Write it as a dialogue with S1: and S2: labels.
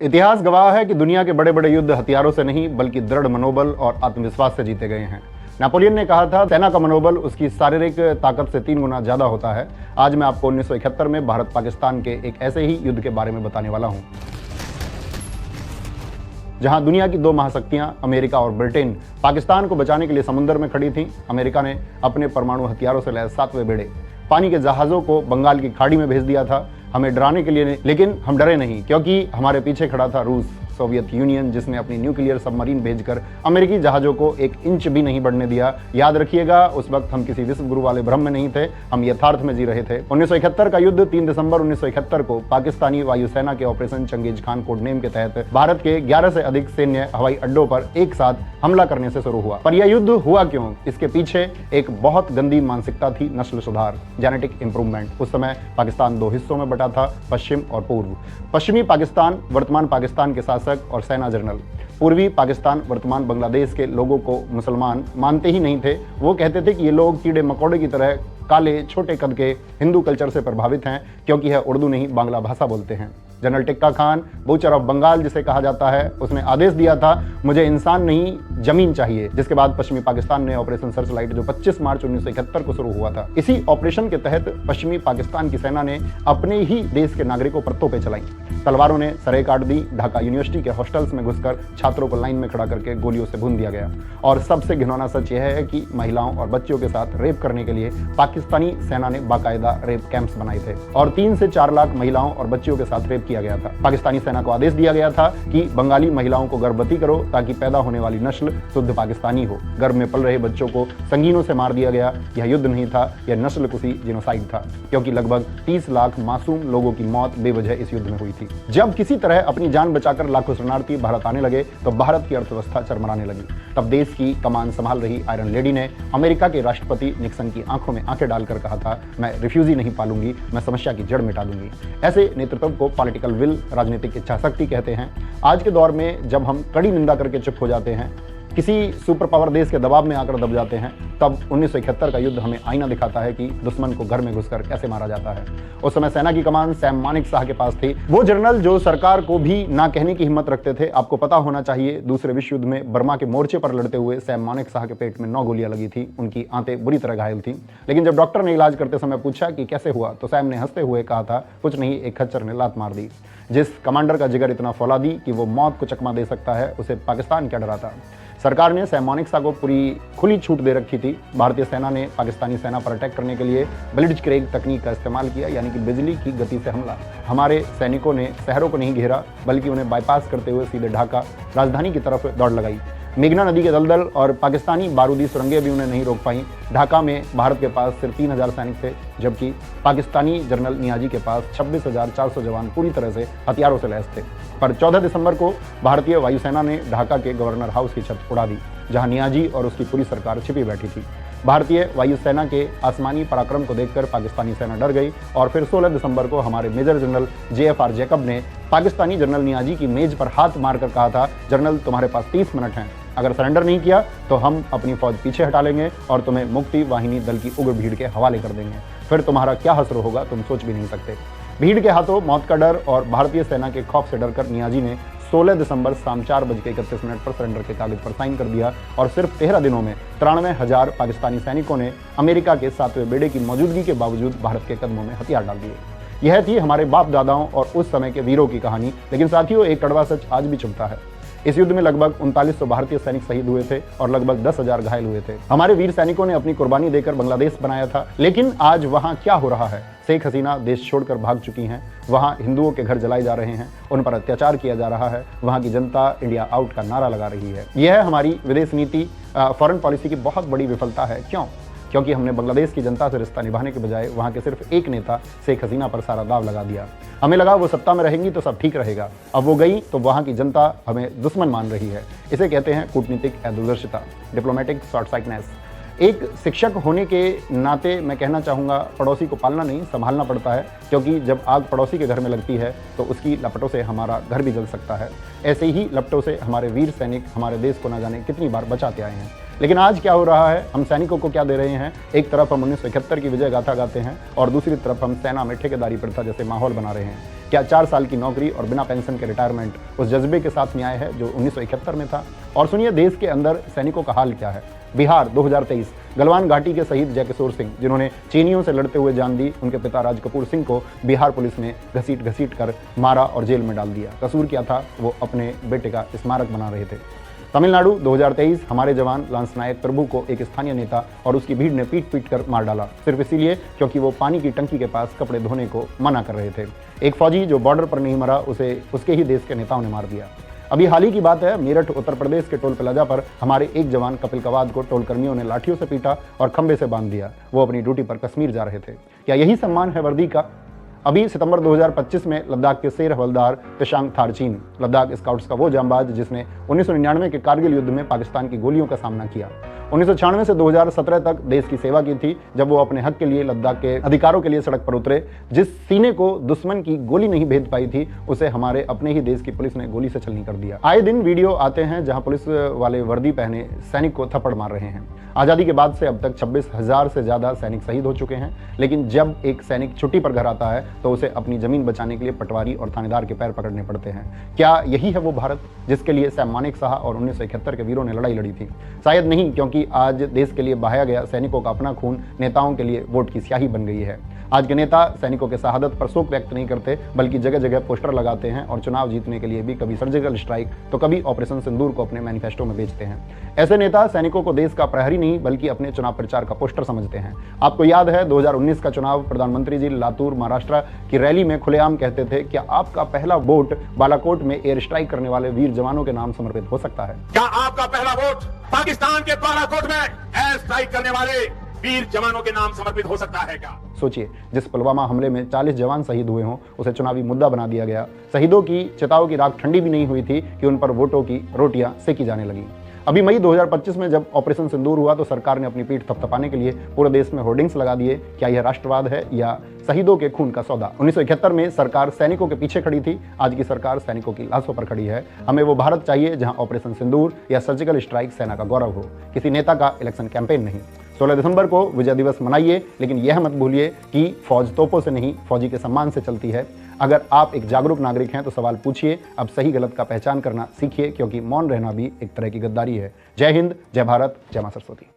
S1: इतिहास गवाह है कि दुनिया के बड़े बड़े युद्ध हथियारों से नहीं बल्कि दृढ़ मनोबल और आत्मविश्वास से जीते गए हैं। नेपोलियन ने कहा था, सेना का मनोबल उसकी शारीरिक ताकत से 3 गुना ज्यादा होता है। आज मैं आपको 1971 में भारत पाकिस्तान के एक ऐसे ही युद्ध के बारे में बताने वाला हूं, जहां दुनिया की 2 महाशक्तियां अमेरिका और ब्रिटेन पाकिस्तान को बचाने के लिए समुद्र में खड़ी थीं। अमेरिका ने अपने परमाणु हथियारों से लैस 7वें बेड़े पानी के जहाजों को बंगाल की खाड़ी में भेज दिया था, हमें डराने के लिए, लेकिन हम डरे नहीं, क्योंकि हमारे पीछे खड़ा था रूस, सोवियत यूनियन, जिसने अपनी न्यूक्लियर सबमरीन भेजकर अमेरिकी जहाजों को 1 इंच भी नहीं बढ़ने दिया। याद रखिएगा, उस वक्त हम किसी विश्व गुरु वाले भ्रम में नहीं थे, हम यथार्थ में जी रहे थे। 1971 का युद्ध 3 दिसंबर 1971 को पाकिस्तानी वायुसेना के operation Chengiz Khan code name के तहत भारत के 11 से अधिक सैन्य हवाई अड्डों पर एक साथ हमला करने से शुरू हुआ। पर यह युद्ध हुआ क्यों? इसके पीछे एक बहुत गंदी मानसिकता थी, नस्ल सुधार, जेनेटिक इंप्रूवमेंट। उस समय पाकिस्तान 2 हिस्सों में बटा था, पश्चिम और पूर्व। पश्चिमी पाकिस्तान वर्तमान पाकिस्तान के शासक और सेना जनरल, पूर्वी पाकिस्तान वर्तमान बांग्लादेश के लोगों को मुसलमान मानते ही नहीं थे। वो कहते थे कि ये लोग कीड़े मकोड़े की तरह काले छोटे कद के हिंदू कल्चर से प्रभावित हैं, क्योंकि यह उर्दू नहीं बांग्ला भाषा बोलते हैं। General Tikka Khan, butcher of Bengal जिसे कहा जाता है, उसने आदेश दिया था, मुझे इंसान नहीं जमीन चाहिए। जिसके बाद पश्चिमी पाकिस्तान ने ऑपरेशन सर्चलाइट, जो 25 मार्च 1971 को शुरू हुआ था, इसी ऑपरेशन के तहत पश्चिमी पाकिस्तान की सेना ने अपने ही देश के नागरिकों पर तोपें चलाई। तलवारों ने सरें काट दी। ढाका यूनिवर्सिटी के हॉस्टल्स में घुसकर छात्रों को लाइन में खड़ा करके गोलियों से भून दिया गया। और सबसे घिनौना सच यह है कि महिलाओं और बच्चियों के साथ रेप करने के लिए पाकिस्तानी सेना ने बाकायदा रेप कैंप्स बनाए थे और 3 से 4 लाख महिलाओं और बच्चियों के साथ रेप किया गया था। पाकिस्तानी सेना को आदेश दिया गया था कि बंगाली महिलाओं को गर्भवती करो, ताकि पैदा होने वाली नस्ल शुद्ध पाकिस्तानी हो। गर्भ में पल रहे बच्चों को संगीनों से मार दिया गया। यह युद्ध नहीं था, यह नस्ल कुशी जिनोसाइड था, क्योंकि लगभग 30 लाख मासूम लोगों की मौत बेवजह इस युद्ध में हुई थी। जब किसी तरह अपनी जान बचाकर लाखों शरणार्थी भारत आने लगे, तो भारत की अर्थव्यवस्था चरमराने लगी। तब देश की कमान संभाल रही आयरन लेडी ने अमेरिका के राष्ट्रपति निक्सन की आंखों में आंखें डालकर कहा था, मैं रिफ्यूजी नहीं पालूंगी, मैं समस्या की जड़ मिटा दूंगी। ऐसे नेतृत्व को पॉलिटिकल विल, राजनीतिक इच्छा शक्ति कहते हैं। आज के दौर में जब हम कड़ी निंदा करके चुप हो जाते हैं, किसी सुपर पावर देश के दबाव में आकर दब जाते हैं, तब 1971 का युद्ध हमें आईना दिखाता है कि दुश्मन को घर में घुसकर कैसे मारा जाता है। उस समय सेना की कमान सैम मानेक शाह के पास थी, वो जनरल जो सरकार को भी ना कहने की हिम्मत रखते थे। आपको पता होना चाहिए, दूसरे विश्व युद्ध में बर्मा के मोर्चे पर लड़ते हुए सैम मानेक शाह के पेट में 9 गोलियां लगी थी। उनकी आंतें बुरी तरह घायल थी। लेकिन जब डॉक्टर ने इलाज करते समय पूछा कि कैसे हुआ, तो सैम ने हंसते हुए कहा था, कुछ नहीं, एक खच्चर ने लात मार दी। जिस कमांडर का जिगर इतना फौलादी कि वो मौत को चकमा दे सकता है, उसे पाकिस्तान क्या डराता। सरकार ने सैम मानेक शाह को पूरी खुली छूट दे रखी थी। भारतीय सेना ने पाकिस्तानी सेना पर अटैक करने के लिए ब्लिट्जक्रेग तकनीक का इस्तेमाल किया, यानी कि बिजली की गति से हमला। हमारे सैनिकों ने शहरों को नहीं घेरा, बल्कि उन्हें बाईपास करते हुए सीधे ढाका राजधानी की तरफ दौड़ लगाई। मेघना नदी के दलदल और पाकिस्तानी बारूदी सुरंगें भी उन्हें नहीं रोक पाई। ढाका में भारत के पास सिर्फ 3000 सैनिक थे, जबकि पाकिस्तानी जनरल नियाजी के पास 26,400 जवान पूरी तरह से हथियारों से लैस थे। पर 14 दिसंबर को भारतीय वायुसेना ने ढाका के गवर्नर हाउस की छत उड़ा दी, जहां नियाजी और उसकी पूरी सरकार छिपी बैठी थी। भारतीय वायुसेना के आसमानी पराक्रम को देखकर पाकिस्तानी सेना डर गई और फिर 16 दिसंबर को हमारे मेजर जनरल JFR जैकब ने पाकिस्तानी जनरल नियाजी की मेज पर हाथ मारकर कहा था, जनरल तुम्हारे पास 30 मिनट हैं, अगर सरेंडर नहीं किया तो हम अपनी फौज पीछे हटा लेंगे और तुम्हें मुक्ति वाहिनी दल की उग्र भीड़ के हवाले कर देंगे। फिर तुम्हारा क्या हश्र होगा, तुम सोच भी नहीं सकते। भीड़ के हाथों मौत का डर और भारतीय सेना के खौफ से डरकर नियाजी ने 16 दिसंबर शाम 4:31 पर सरेंडर के कागज पर साइन कर दिया और सिर्फ 13 दिनों में 93,000 पाकिस्तानी सैनिकों ने अमेरिका के 7वें बेड़े की मौजूदगी के बावजूद भारत के कदमों में हथियार डाल दिए। यह थी हमारे बाप दादाओं और उस समय के वीरों की कहानी। लेकिन साथियों, एक कड़वा सच आज भी चुभता है। इस युद्ध में लगभग 3900 भारतीय सैनिक शहीद हुए थे और लगभग 10,000 घायल हुए थे। हमारे वीर सैनिकों ने अपनी कुर्बानी देकर बांग्लादेश बनाया था। लेकिन आज वहां क्या हो रहा है? शेख हसीना देश छोड़कर भाग चुकी हैं, वहां हिंदुओं के घर जलाए जा रहे हैं, उन पर अत्याचार किया जा रहा है, वहां की जनता इंडिया आउट का नारा लगा रही है। यह हमारी विदेश नीति, फॉरेन पॉलिसी की बहुत बड़ी विफलता है। क्यों? क्योंकि हमने बांग्लादेश की जनता से रिश्ता निभाने के बजाय वहां के सिर्फ एक नेता शेख हसीना पर सारा दाव लगा दिया। हमें लगा वो सत्ता में रहेंगी तो सब ठीक रहेगा। अब वो गई तो वहां की जनता हमें दुश्मन मान रही है। इसे कहते हैं कूटनीतिक दूरदर्शिता, डिप्लोमेटिक शॉर्ट साइटनेस। एक शिक्षक होने के नाते मैं कहना चाहूँगा, पड़ोसी को पालना नहीं, संभालना पड़ता है, क्योंकि जब आग पड़ोसी के घर में लगती है तो उसकी लपटों से हमारा घर भी जल सकता है। ऐसे ही लपटों से हमारे वीर सैनिक हमारे देश को न जाने कितनी बार बचाते आए हैं। लेकिन आज क्या हो रहा है? हम सैनिकों को क्या दे रहे हैं? एक तरफ हम 1971 की विजय गाथा गाते हैं और दूसरी तरफ हम सेना में ठेकेदारी प्रथा जैसे माहौल बना रहे हैं। क्या 4 साल की नौकरी और बिना पेंशन के रिटायरमेंट उस जज्बे के साथ न्याय है जो 1971 में था? और सुनिए देश के अंदर सैनिकों का हाल क्या है। बिहार 2023, गलवान घाटी के शहीद जयकिशोर सिंह, जिन्होंने चीनियों से लड़ते हुए जान दी, उनके पिता राज कपूर सिंह को बिहार पुलिस ने घसीट कर मारा और जेल में डाल दिया। कसूर क्या था? वो अपने बेटे का स्मारक बना रहे थे। तमिलनाडु 2023, हमारे जवान लांस नायक प्रभु को एक स्थानीय नेता और उसकी भीड़ ने पीट कर मार डाला, सिर्फ इसीलिए क्योंकि वो पानी की टंकी के पास कपड़े धोने को मना कर रहे थे। एक फौजी जो बॉर्डर पर नहीं मरा, उसे उसके ही देश के नेताओं ने मार दिया। अभी हाल ही की बात है, मेरठ उत्तर प्रदेश के टोल प्लाजा पर हमारे एक जवान कपिल कवाद को टोल कर्मियों ने लाठियों से पीटा और खंबे से बांध दिया। वो अपनी ड्यूटी पर कश्मीर जा रहे थे। क्या यही सम्मान है वर्दी का? अभी सितंबर 2025 में लद्दाख के शेर हवलदार पेशांग थारचीन, लद्दाख स्काउट्स का वो जांबाज जिसने 1999 के कारगिल युद्ध में पाकिस्तान की गोलियों का सामना किया, 1996 से 2017 तक देश की सेवा की थी, जब वो अपने हक के लिए लद्दाख के अधिकारों के लिए सड़क पर उतरे। जिस सीने को दुश्मन की गोली नहीं भेद पाई थी, उसे हमारे अपने ही देश की पुलिस ने गोली से छलनी कर दिया। आए दिन वीडियो आते हैं जहां पुलिस वाले वर्दी पहने सैनिक को थप्पड़ मार रहे हैं। आज़ादी के बाद से अब तक 26,000 से ज़्यादा सैनिक शहीद हो चुके हैं, लेकिन जब एक सैनिक छुट्टी पर घर आता है तो उसे अपनी जमीन बचाने के लिए पटवारी और थानेदार के पैर पकड़ने पड़ते हैं। क्या यही है वो भारत जिसके लिए सैम मानेकशॉ और 1971 के वीरों ने लड़ाई लड़ी थी? शायद नहीं, क्योंकि आज देश के लिए बहाया गया सैनिकों का अपना खून नेताओं के लिए वोट की स्याही बन गई है। आज के नेता सैनिकों के शहादत पर शोक व्यक्त नहीं करते, बल्कि जगह जगह पोस्टर लगाते हैं और चुनाव जीतने के लिए भी कभी सर्जिकल स्ट्राइक तो कभी ऑपरेशन सिंदूर को अपने मैनिफेस्टो में बेचते हैं। ऐसे नेता सैनिकों को देश का प्रहरी नहीं बल्कि अपने चुनाव प्रचार का पोस्टर समझते हैं। आपको याद है 2019 का चुनाव, प्रधानमंत्री जी लातूर महाराष्ट्र की रैली में खुलेआम कहते थे, क्या आपका पहला वोट बालाकोट में एयर स्ट्राइक करने वाले वीर जवानों के नाम समर्पित हो सकता है?
S2: क्या आपका पहला वोट पाकिस्तान के बालाकोट में एयर स्ट्राइक करने वाले वीर जवानों के नाम समर्पित हो सकता है क्या?
S1: सोचिए, जिस पुलवामा हमले में 40 जवान शहीद हुए हों, उसे चुनावी मुद्दा बना दिया गया। शहीदों की चिताओं की राख ठंडी भी नहीं हुई थी कि उन पर वोटों की रोटियां सेकी जाने लगी। अभी मई 2025 में जब ऑपरेशन सिंदूर हुआ तो सरकार ने अपनी पीठ थपथपाने के लिए पूरे देश में होर्डिंग्स लगा दिए। क्या यह राष्ट्रवाद है या शहीदों के खून का सौदा? 1971 में सरकार सैनिकों के पीछे खड़ी थी, आज की सरकार सैनिकों की लाशों पर खड़ी है। हमें वो भारत चाहिए जहां ऑपरेशन सिंदूर या सर्जिकल स्ट्राइक सेना का गौरव हो, किसी नेता का इलेक्शन कैंपेन नहीं। 16 दिसंबर को विजय दिवस मनाइए, लेकिन यह मत भूलिए कि फौज तोपों से नहीं, फौजी के सम्मान से चलती है। अगर आप एक जागरूक नागरिक हैं तो सवाल पूछिए, अब सही गलत का पहचान करना सीखिए, क्योंकि मौन रहना भी एक तरह की गद्दारी है। जय हिंद, जय भारत, जय मां सरस्वती।